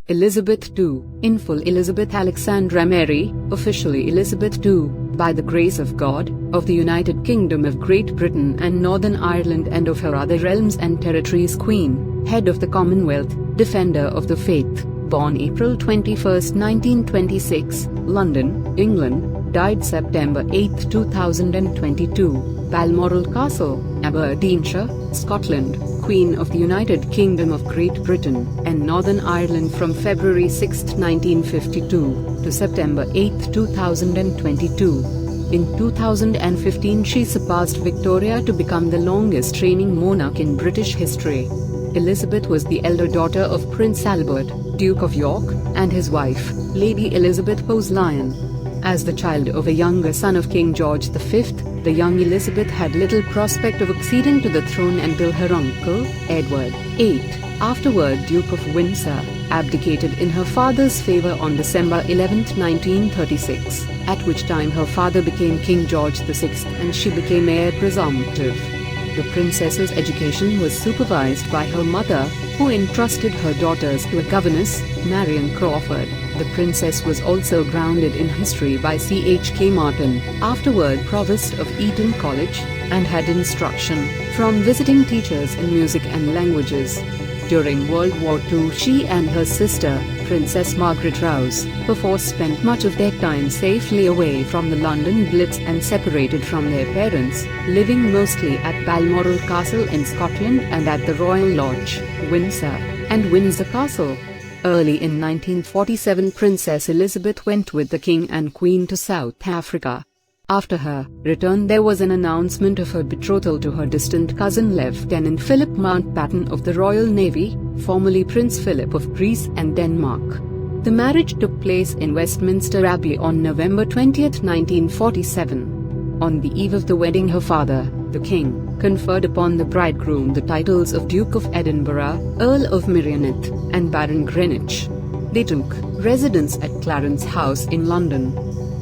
Elizabeth II, in full Elizabeth Alexandra Mary, officially Elizabeth II, by the grace of God, of the United Kingdom of Great Britain and Northern Ireland and of her other realms and territories Queen, head of the Commonwealth, defender of the faith, born April 21, 1926, London, England, died September 8, 2022, Balmoral Castle, Aberdeenshire, Scotland, Queen of the United Kingdom of Great Britain and Northern Ireland from February 6, 1952, to September 8, 2022. In 2015 she surpassed Victoria to become the longest reigning monarch in British history. Elizabeth was the elder daughter of Prince Albert, Duke of York, and his wife, Lady Elizabeth Bowes-Lyon. As the child of a younger son of King George V, the young Elizabeth had little prospect of acceding to the throne until her uncle, Edward VIII, afterward Duke of Windsor, abdicated in her father's favour on December 11, 1936, at which time her father became King George VI and she became heir presumptive. The princess's education was supervised by her mother, who entrusted her daughters to a governess, Marion Crawford. The princess was also grounded in history by C.H.K. Martin, afterward Provost of Eton College, and had instruction from visiting teachers in music and languages. During World War II she and her sister, Princess Margaret Rouse, perforce spent much of their time safely away from the London Blitz and separated from their parents, living mostly at Balmoral Castle in Scotland and at the Royal Lodge, Windsor, and Windsor Castle. Early in 1947 Princess Elizabeth went with the King and Queen to South Africa. After her return there was an announcement of her betrothal to her distant cousin Lieutenant Philip Mountbatten of the Royal Navy, formerly Prince Philip of Greece and Denmark. The marriage took place in Westminster Abbey on November 20, 1947. On the eve of the wedding her father, the King, conferred upon the bridegroom the titles of Duke of Edinburgh, Earl of Merioneth, and Baron Greenwich. They took residence at Clarence House in London.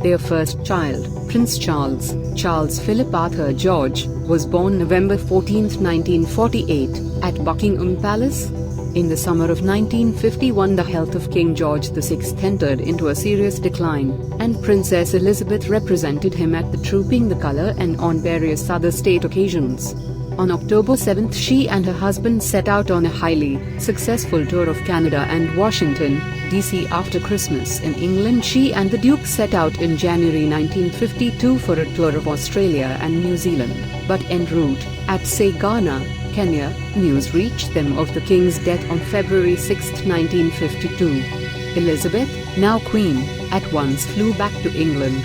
Their first child, Prince Charles Philip Arthur George, was born November 14, 1948, at Buckingham Palace. In the summer of 1951 the health of King George VI entered into a serious decline, and Princess Elizabeth represented him at the Trooping the Colour and on various other state occasions. On October 7 she and her husband set out on a highly successful tour of Canada and Washington, D.C. After Christmas in England she and the Duke set out in January 1952 for a tour of Australia and New Zealand, but en route, at Sagana, Kenya, news reached them of the King's death on February 6, 1952. Elizabeth, now Queen, at once flew back to England.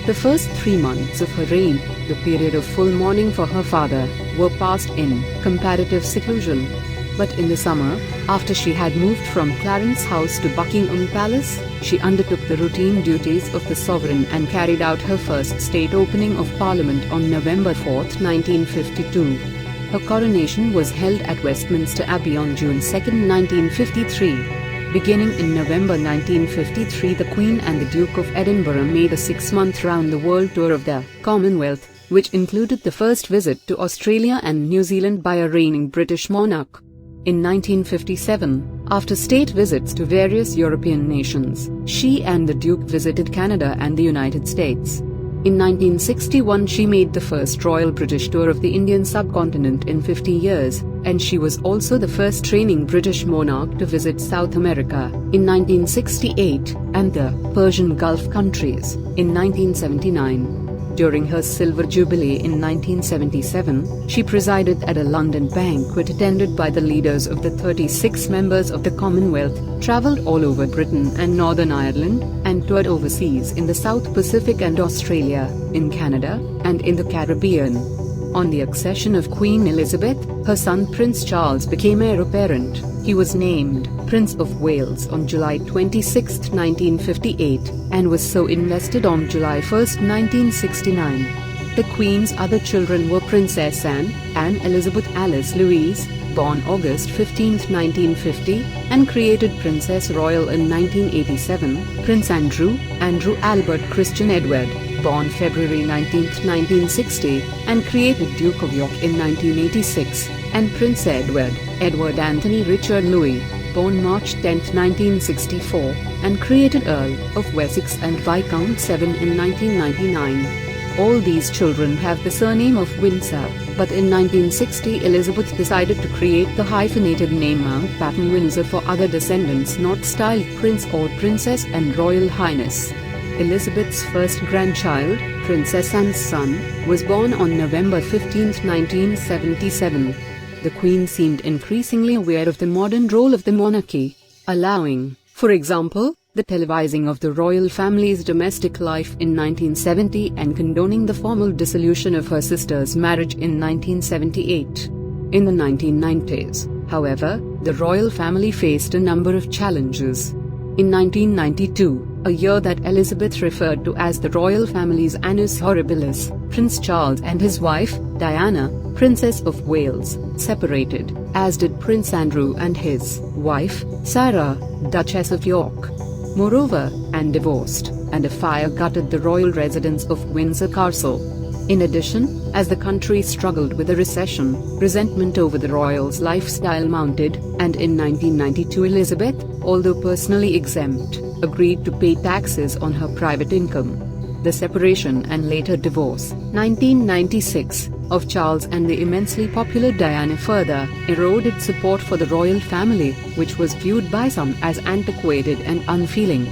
The first 3 months of her reign, the period of full mourning for her father, were passed in comparative seclusion. But in the summer, after she had moved from Clarence House to Buckingham Palace, she undertook the routine duties of the sovereign and carried out her first state opening of Parliament on November 4, 1952. Her coronation was held at Westminster Abbey on June 2, 1953. Beginning in November 1953 the Queen and the Duke of Edinburgh made a 6-month round-the-world tour of the Commonwealth, which included the first visit to Australia and New Zealand by a reigning British monarch. In 1957, after state visits to various European nations, she and the Duke visited Canada and the United States. In 1961 she made the first Royal British tour of the Indian subcontinent in 50 years, and she was also the first reigning British monarch to visit South America in 1968 and the Persian Gulf countries in 1979. During her Silver Jubilee in 1977, she presided at a London banquet attended by the leaders of the 36 members of the Commonwealth, travelled all over Britain and Northern Ireland, and toured overseas in the South Pacific and Australia, in Canada, and in the Caribbean. On the accession of Queen Elizabeth, her son Prince Charles became heir apparent. He was named Prince of Wales on July 26, 1958, and was so invested on July 1, 1969. The Queen's other children were Princess Anne Elizabeth Alice Louise, born August 15, 1950, and created Princess Royal in 1987, Prince Andrew Albert Christian Edward, born February 19, 1960, and created Duke of York in 1986, and Prince Edward Anthony Richard Louis, born March 10, 1964, and created Earl of Wessex and Viscount Severn in 1999. All these children have the surname of Windsor, but in 1960 Elizabeth decided to create the hyphenated name Mountbatten Windsor for other descendants not styled Prince or Princess and Royal Highness. Elizabeth's first grandchild, Princess Anne's son, was born on November 15, 1977. The Queen seemed increasingly aware of the modern role of the monarchy, allowing, for example, the televising of the royal family's domestic life in 1970 and condoning the formal dissolution of her sister's marriage in 1978. In the 1990s, however, the royal family faced a number of challenges. In 1992, a year that Elizabeth referred to as the royal family's annus horribilis, Prince Charles and his wife, Diana, Princess of Wales, separated, as did Prince Andrew and his wife, Sarah, Duchess of York. Moreover, and divorced, and a fire gutted the royal residence of Windsor Castle. In addition, as the country struggled with a recession, resentment over the royals' lifestyle mounted, and in 1992 Elizabeth, although personally exempt, agreed to pay taxes on her private income. The separation and later divorce, 1996, of Charles and the immensely popular Diana further eroded support for the royal family, which was viewed by some as antiquated and unfeeling.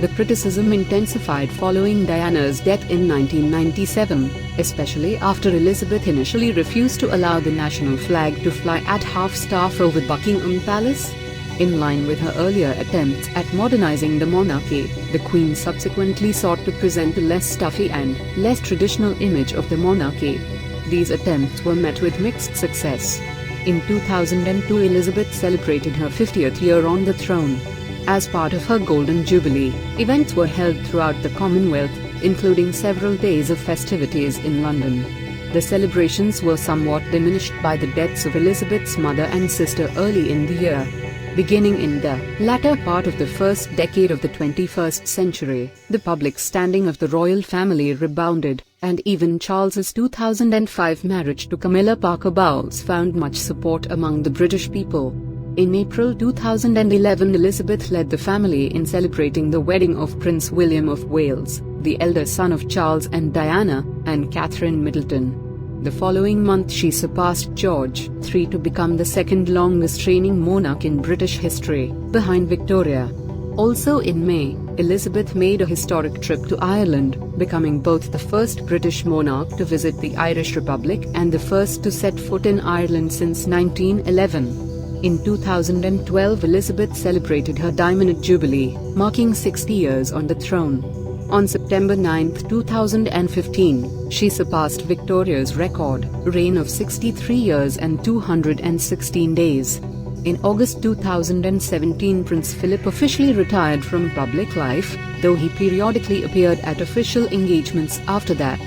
The criticism intensified following Diana's death in 1997, especially after Elizabeth initially refused to allow the national flag to fly at half-staff over Buckingham Palace. In line with her earlier attempts at modernizing the monarchy, the Queen subsequently sought to present a less stuffy and less traditional image of the monarchy. These attempts were met with mixed success. In 2002 Elizabeth celebrated her 50th year on the throne. As part of her Golden Jubilee, events were held throughout the Commonwealth, including several days of festivities in London. The celebrations were somewhat diminished by the deaths of Elizabeth's mother and sister early in the year. Beginning in the latter part of the first decade of the 21st century, the public standing of the royal family rebounded, and even Charles's 2005 marriage to Camilla Parker Bowles found much support among the British people. In April 2011 Elizabeth led the family in celebrating the wedding of Prince William of Wales, the elder son of Charles and Diana, and Catherine Middleton. The following month she surpassed George III to become the second longest reigning monarch in British history, behind Victoria. Also in May, Elizabeth made a historic trip to Ireland, becoming both the first British monarch to visit the Irish Republic and the first to set foot in Ireland since 1911. In 2012 Elizabeth celebrated her Diamond Jubilee, marking 60 years on the throne. On September 9, 2015, she surpassed Victoria's record reign of 63 years and 216 days. In August 2017 Prince Philip officially retired from public life, though he periodically appeared at official engagements after that.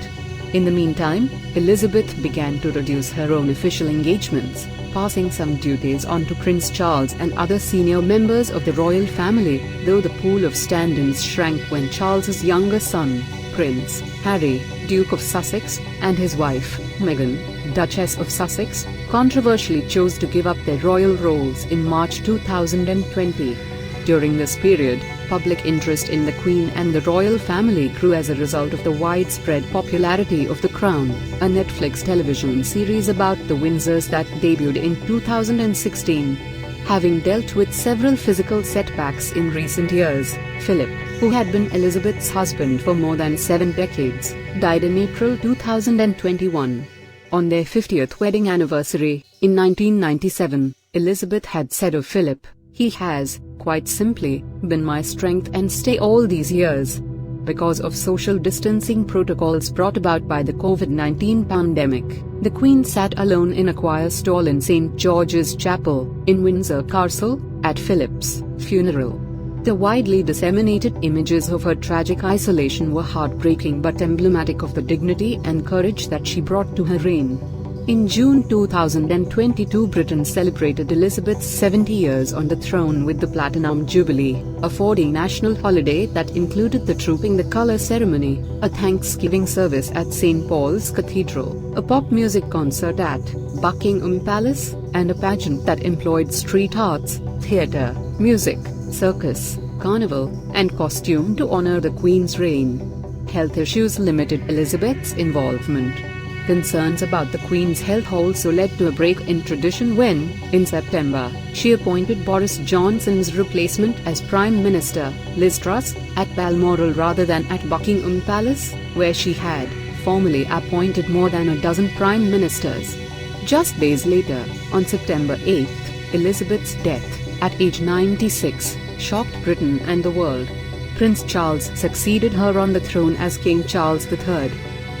In the meantime, Elizabeth began to reduce her own official engagements, passing some duties on to Prince Charles and other senior members of the royal family, though the pool of stand-ins shrank when Charles's younger son, Prince Harry, Duke of Sussex, and his wife, Meghan, Duchess of Sussex, controversially chose to give up their royal roles in March 2020. During this period, public interest in the Queen and the royal family grew as a result of the widespread popularity of The Crown, a Netflix television series about the Windsors that debuted in 2016. Having dealt with several physical setbacks in recent years, Philip, who had been Elizabeth's husband for more than 7 decades, died in April 2021. On their 50th wedding anniversary, in 1997, Elizabeth had said of Philip, "He has, quite simply, been my strength and stay all these years." Because of social distancing protocols brought about by the COVID-19 pandemic, the Queen sat alone in a choir stall in St. George's Chapel, in Windsor Castle, at Philip's funeral. The widely disseminated images of her tragic isolation were heartbreaking but emblematic of the dignity and courage that she brought to her reign. In June 2022 Britain celebrated Elizabeth's 70 years on the throne with the Platinum Jubilee, a 4-day national holiday that included the Trooping the Colour ceremony, a Thanksgiving service at St. Paul's Cathedral, a pop music concert at Buckingham Palace, and a pageant that employed street arts, theatre, music, circus, carnival, and costume to honor the Queen's reign. Health issues limited Elizabeth's involvement. Concerns about the Queen's health also led to a break in tradition when, in September, she appointed Boris Johnson's replacement as Prime Minister, Liz Truss, at Balmoral rather than at Buckingham Palace, where she had formally appointed more than a dozen Prime Ministers. Just days later, on September 8, Elizabeth's death, at age 96, shocked Britain and the world. Prince Charles succeeded her on the throne as King Charles III.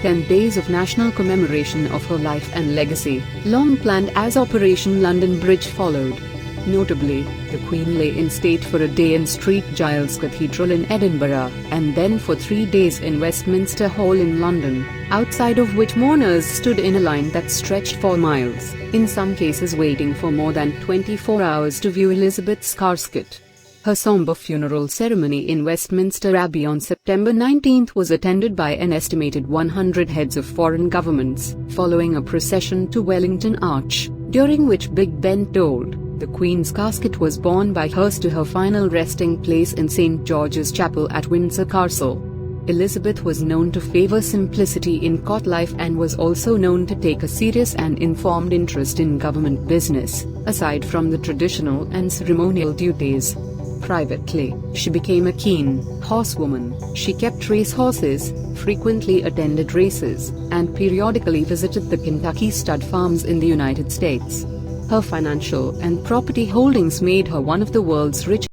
10 days of national commemoration of her life and legacy, long planned as Operation London Bridge, followed. Notably, the Queen lay in state for a day in St Giles Cathedral in Edinburgh, and then for 3 days in Westminster Hall in London, outside of which mourners stood in a line that stretched for miles, in some cases waiting for more than 24 hours to view Elizabeth's casket. Her somber funeral ceremony in Westminster Abbey on September 19 was attended by an estimated 100 heads of foreign governments, following a procession to Wellington Arch, during which Big Ben tolled. The Queen's casket was borne by hearse to her final resting place in St George's Chapel at Windsor Castle. Elizabeth was known to favor simplicity in court life and was also known to take a serious and informed interest in government business, aside from the traditional and ceremonial duties. Privately, she became a keen horsewoman. She kept race horses, frequently attended races, and periodically visited the Kentucky stud farms in the United States. Her financial and property holdings made her one of the world's richest